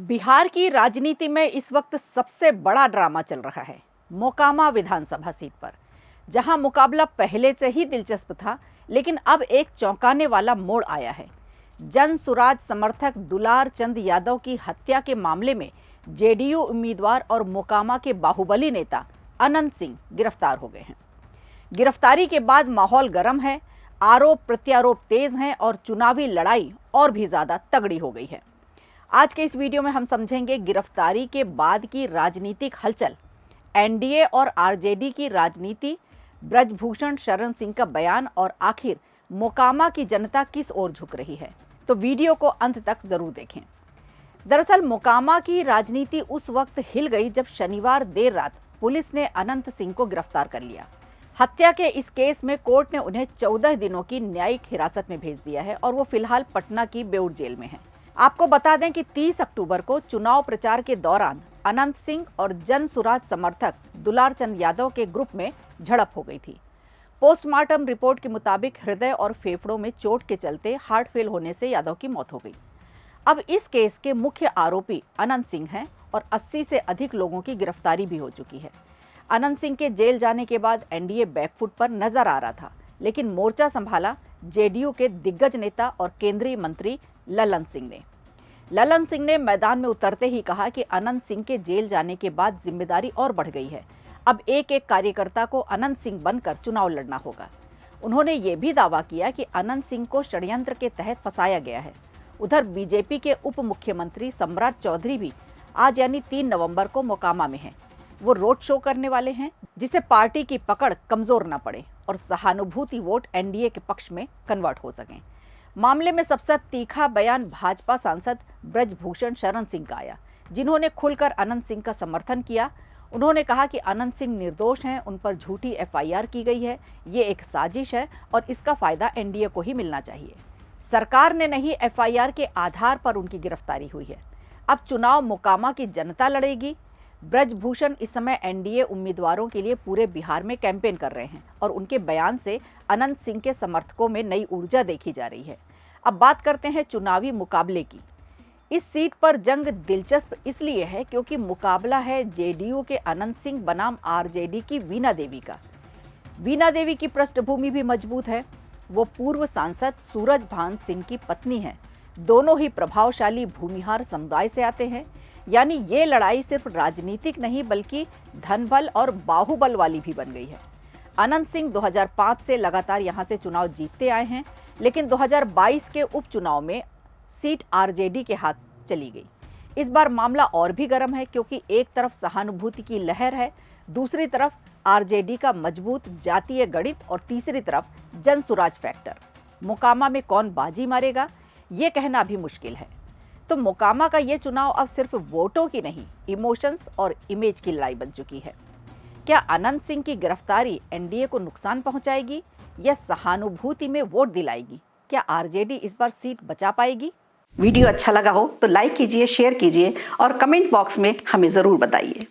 बिहार की राजनीति में इस वक्त सबसे बड़ा ड्रामा चल रहा है मोकामा विधानसभा सीट पर, जहां मुकाबला पहले से ही दिलचस्प था, लेकिन अब एक चौंकाने वाला मोड़ आया है। जन सुराज समर्थक दुलार चंद यादव की हत्या के मामले में जेडीयू उम्मीदवार और मोकामा के बाहुबली नेता अनंत सिंह गिरफ्तार हो गए हैं। गिरफ्तारी के बाद माहौल गर्म है, आरोप प्रत्यारोप तेज हैं और चुनावी लड़ाई और भी ज्यादा तगड़ी हो गई है। आज के इस वीडियो में हम समझेंगे गिरफ्तारी के बाद की राजनीतिक हलचल, एनडीए और आरजेडी की राजनीति, ब्रजभूषण शरण सिंह का बयान और आखिर मोकामा की जनता किस ओर झुक रही है। तो वीडियो को अंत तक जरूर देखें। दरअसल मोकामा की राजनीति उस वक्त हिल गई जब शनिवार देर रात पुलिस ने अनंत सिंह को गिरफ्तार कर लिया। हत्या के इस केस में कोर्ट ने उन्हें 14 दिनों की न्यायिक हिरासत में भेज दिया है और वो फिलहाल पटना की बेउर जेल में है। आपको बता दें कि 30 अक्टूबर को चुनाव प्रचार के दौरान अनंत सिंह और जन सुराज समर्थक दुलार चंद यादव के ग्रुप में झड़प हो गई थी। पोस्टमार्टम रिपोर्ट के मुताबिक हृदय और फेफड़ों में चोट के चलते हार्ट फेल होने से यादव की मौत हो गई। अब इस केस के मुख्य आरोपी अनंत सिंह हैं और 80 से अधिक लोगों की गिरफ्तारी भी हो चुकी है। अनंत सिंह के जेल जाने के बाद एनडीए बैकफुट पर नजर आ रहा था, लेकिन मोर्चा संभाला जेडीयू के दिग्गज नेता और केंद्रीय मंत्री ललन सिंह ने मैदान में उतरते ही कहा कि अनंत सिंह के जेल जाने के बाद जिम्मेदारी और बढ़ गई है। अब एक एक कार्यकर्ता को अनंत सिंह बनकर चुनाव लड़ना होगा। उन्होंने ये भी दावा किया कि अनंत सिंह को षड्यंत्र के तहत फंसाया गया है। उधर बीजेपी के उप मुख्यमंत्री सम्राट चौधरी भी आज यानी 3 नवंबर को मोकामा में हैं। वो रोड शो करने वाले हैं, जिससे पार्टी की पकड़ कमजोर न पड़े और सहानुभूति वोट एनडीए के पक्ष में कन्वर्ट हो सकें। मामले में सबसे तीखा बयान भाजपा सांसद ब्रजभूषण शरण सिंह का आया, जिन्होंने खुलकर अनंत सिंह का समर्थन किया। उन्होंने कहा कि अनंत सिंह निर्दोष हैं, उन पर झूठी एफआईआर की गई है, ये एक साजिश है और इसका फायदा एनडीए को ही मिलना चाहिए। सरकार ने नहीं, एफआईआर के आधार पर उनकी गिरफ्तारी हुई है। अब चुनाव मोकामा की जनता लड़ेगी। ब्रजभूषण इस समय एनडीए उम्मीदवारों के लिए पूरे बिहार में कैंपेन कर रहे हैं और उनके बयान से अनंत सिंह के समर्थकों में नई ऊर्जा देखी जा रही है। अब बात करते हैं चुनावी मुकाबले की। इस सीट पर जंग दिलचस्प इसलिए है क्योंकि मुकाबला है जेडीयू के अनंत सिंह बनाम आरजेडी की वीणा देवी का। वीणा देवी की पृष्ठभूमि भी मजबूत है। वो पूर्व सांसद सूरजभान सिंह की पत्नी है। दोनों ही प्रभावशाली भूमिहार समुदाय से आते हैं। यानी ये लड़ाई सिर्फ राजनीतिक नहीं बल्कि धनबल और बाहुबल वाली भी बन गई है। अनंत सिंह 2005 से लगातार यहां से चुनाव जीतते आए हैं, लेकिन 2022 के उपचुनाव में सीट आरजेडी के हाथ चली गई। इस बार मामला और भी गर्म है क्योंकि एक तरफ सहानुभूति की लहर है, दूसरी तरफ आरजेडी का मजबूत जातीय गणित और तीसरी तरफ जनसुराज फैक्टर। मोकामा में कौन बाजी मारेगा, ये कहना भी मुश्किल है। तो मोकामा का ये चुनाव अब सिर्फ वोटों की नहीं, इमोशंस और इमेज की लड़ाई बन चुकी है। क्या अनंत सिंह की गिरफ्तारी एनडीए को नुकसान पहुंचाएगी या सहानुभूति में वोट दिलाएगी? क्या आरजेडी इस बार सीट बचा पाएगी? वीडियो अच्छा लगा हो तो लाइक कीजिए, शेयर कीजिए और कमेंट बॉक्स में हमें जरूर बताइए।